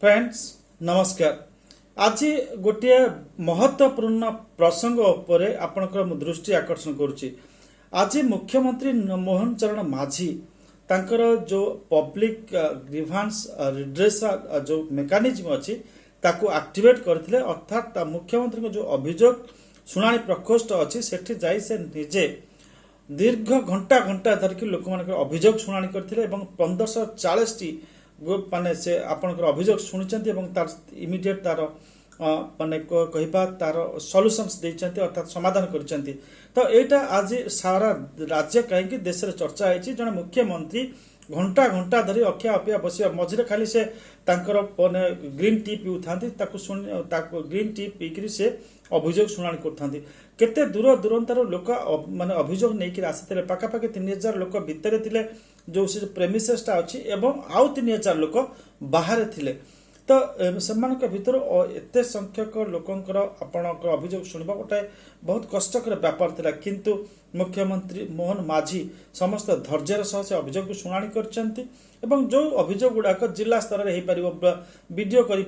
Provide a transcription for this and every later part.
Friends नमस्कार। आज गोटे महत्वपूर्ण प्रसंग उपरे आपनकर दृष्टि आकर्षण करुच्ची। आज मुख्यमंत्री मोहन चरण माझी तांकर जो पब्लिक ग्रीवांस रिड्रेसल जो मेकानिज्म अच्छी ताकू एक्टिवेट करथिले, अर्थात मुख्यमंत्री जो अभियोग शुणाणी प्रकोष्ठ अच्छी सेठी जाई से निजे दीर्घ घंटा घंटा धरिक लोक मान अभियोग शुणाणी करथिले एवं 1540 टी माने से आपनकर अभियोग शुणिचंती एवं तार इमिडिएट तार माने कहिबा तार सॉल्यूशंस देइचंती, अर्थात समाधान करिचंती। तो एटा आज सारा राज्य कहीं देश रे चर्चा है। जने मुख्यमंत्री घंटा घंटा धरी अखिया अपिया बसिया मझिरे खाली से तांकर माने ग्रीन टी पिउथांती, ताकू ग्रीन टी पीकरी से अभियोग शुणाणी करथांती। केते दूर दूरंतार लोक माने अभियोग नेकी आसीथिले, पाखापाखि 3000 लोक भितरे थिले जो से प्रेमिसेसटा अछि एवं आउ 3000 लोक बाहर थिले। तो सेमानक भितर एते संख्यक लोकंकर आपनकर अभियोग शुणवा गोटे बहुत कष्टकर व्यापार थिला, किंतु मुख्यमंत्री मोहन माझी समस्त धैर्यर सह से अभियोग शुणाणी करचंती एवं जो अभियोग गुड़ाक जिला स्तर में हो पार, बीडीओ करें,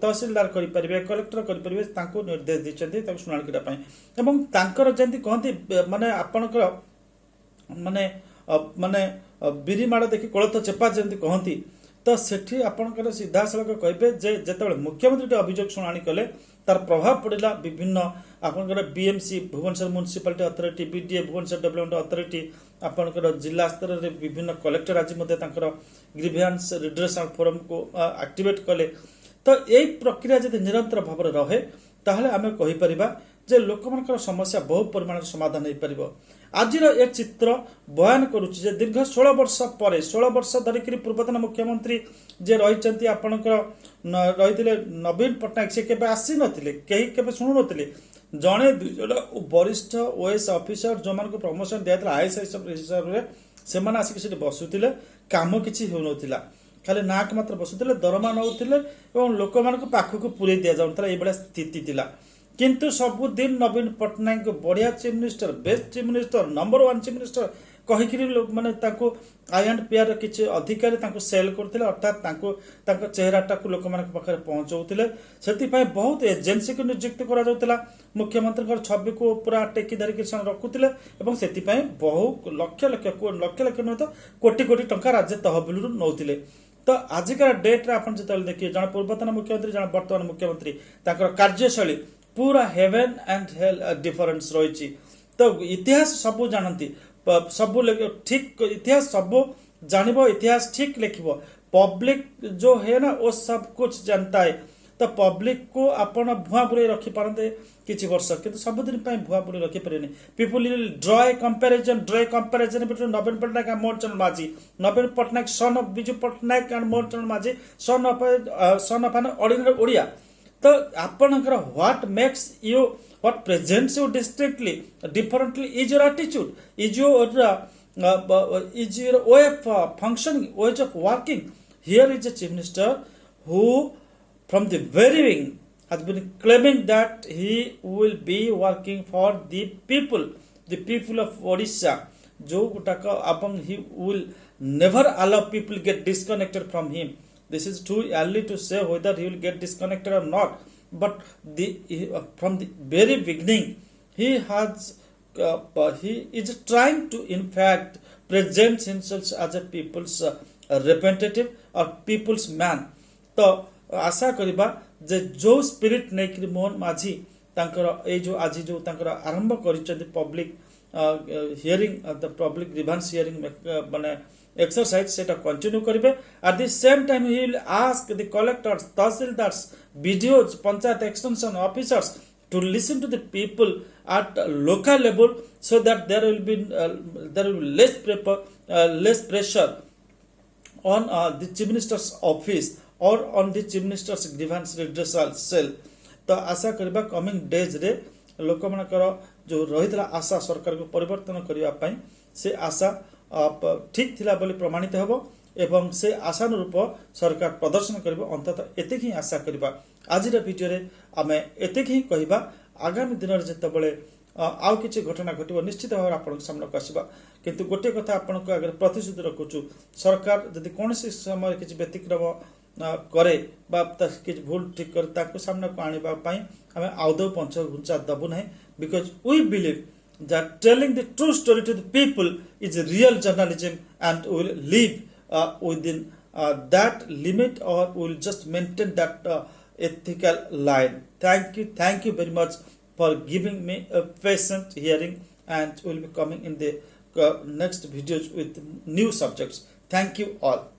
तहसीलदार करें, कलेक्टर करें, तांको निर्देश देइचंती ताको शुणाणी करिया पई। एवं तांकर जेंती कहंती माने आपनकर माने माने बिरीमाड़ देखि कोलथ चेपा जेंती कहंती, तो सेठी आपनकर सीधा सड़क कहे जे जेतेबेले मुख्यमंत्री अभियोग शुणाणी कले तार प्रभाव पड़ा विभिन्न आपनकर BMC Bhubaneswar municipality authority, BDA Bhubaneswar development authority, आपनकर जिला स्तर में विभिन्न कलेक्टर आज ग्रीवियंस रिड्रेसल फोरम को एक्टिवेट कले। तो यही प्रक्रिया जब निरंतर भाव में रहे ताहले आमे कहि परिबा जे लोकमानकर समस्या बहु परिमाण समाधान हो पार। आज ए चित्र बयान करुच्ची जे दीर्घ 16 वर्ष पर 16 वर्ष धरिक पूर्वतन मुख्यमंत्री जे रही आपणकर रही नवीन पट्टनायक से केबे आसी नथिले, केही केबे शुणु नथिले, जणे दुई वरिष्ठ ओएस ऑफिसर जो मान को प्रमोशन दिया आईएएस ऑफिसर रे से माने आसिक से बसुतिले, काम किछि हो नथिला, खाली नाक मात्र बसुतिले, दरमा नउतिले एवं लोक मान को पाखु को पुरे दिया जाउतला। एबेला स्थिति थिला, किंतु सबुदिन नवीन पट्टनायक बढ़िया chief minister, best chief minister, number 1 chief minister कहिकरी लोक माने ताको आई एंड पी आर किछि अधिकारी ताको सेल करथिले, अर्थात ताको चेहराटा को लोक मानक पाखरे पहुंचौथिले। सेति पय बहुत एजेंसी को नियुक्त करा जाउतला, मुख्यमंत्री छवि को पूरा टेकी धरिक रखुथिले एवं सेति पय बहु लक्ष लक्ष न तो कोटी कोटी टंका राज्य तहबिल नौथिले। तो आजिका डेट रे आपण जतल देखिए जण पूर्वतन मुख्यमंत्री जण वर्तमान मुख्यमंत्री ताकर कार्यशैली पूरा हेवन एंड हेल डिफरेंस रही। तो इतिहास सबू जानती, सबू ठीक इतिहास सबू जानब, इतिहास ठीक लिखब। पब्लिक जो है ना वो सब कुछ जानता है। तो पब्लिक को आपण भुआ बुरे रखी पारते किसी वर्ष, किंतु सबुदिन भुआ बुरे रखी पारे। People draw a comparison between Naveen Patnaik and Mohan Charan Majhi, Naveen Patnaik son of Biju Patnaik and Mohan Charan Majhi son of an ordinary Odia. तो आपनकर what makes you, what presents you distinctly differently is your attitude, is your way of functioning, ways of working. Here is a chief minister who from the very beginning has been claiming that he will be working for the people of Odisha, जो गुटाक अपन he will never allow people get disconnected from him. This is too early to say whether he will get disconnected or not, but from the very beginning he is trying to in fact present himself as a people's representative or people's man. तो आशा करिबा जे जो spirit नेकरी Mohan माझी तांकर ए जो आज जो तांकर आरंभ करिसेंती public hearing the public grievance hearing माने एक्सरसाइज सेटा कंटिन्यू करेंगे। At the same time he will ask the collectors, tahsildars, BDOs, panchayat extension officers to listen to the people at local level so that there will be less pressure on the chief minister's office or on the chief minister's grievance redressal cell. तो आशा करबा coming days रे लोक मानकर जो रही आशा सरकार को परिवर्तन करने पाई से आशा ठीक थिला बोली प्रमाणित हेबो एवं से आशानुरूप सरकार प्रदर्शन करिबो। अंततः एते ही आशा करबा। आज भिडियो रे आमे एते ही कहबा, आगामी दिन में जितेबाला आउ कि घटना घटव निश्चित भाव आप सामना को आसवा। किंतु गोटे कथा आपण आगे प्रतिश्रुति रखुचु, सरकार जदि कौन समय किसी व्यतिक्रम करे बा किसी भूल ठीक करे ताको सामने को आने पाई हमें आउदो पंचघुंचा दबु नहीं because we believe that telling the true story to the people is a real journalism and will live within that limit or will just maintain that ethical line. Thank you very much for giving me a patient hearing, and will be coming in the next videos with new subjects. Thank you all.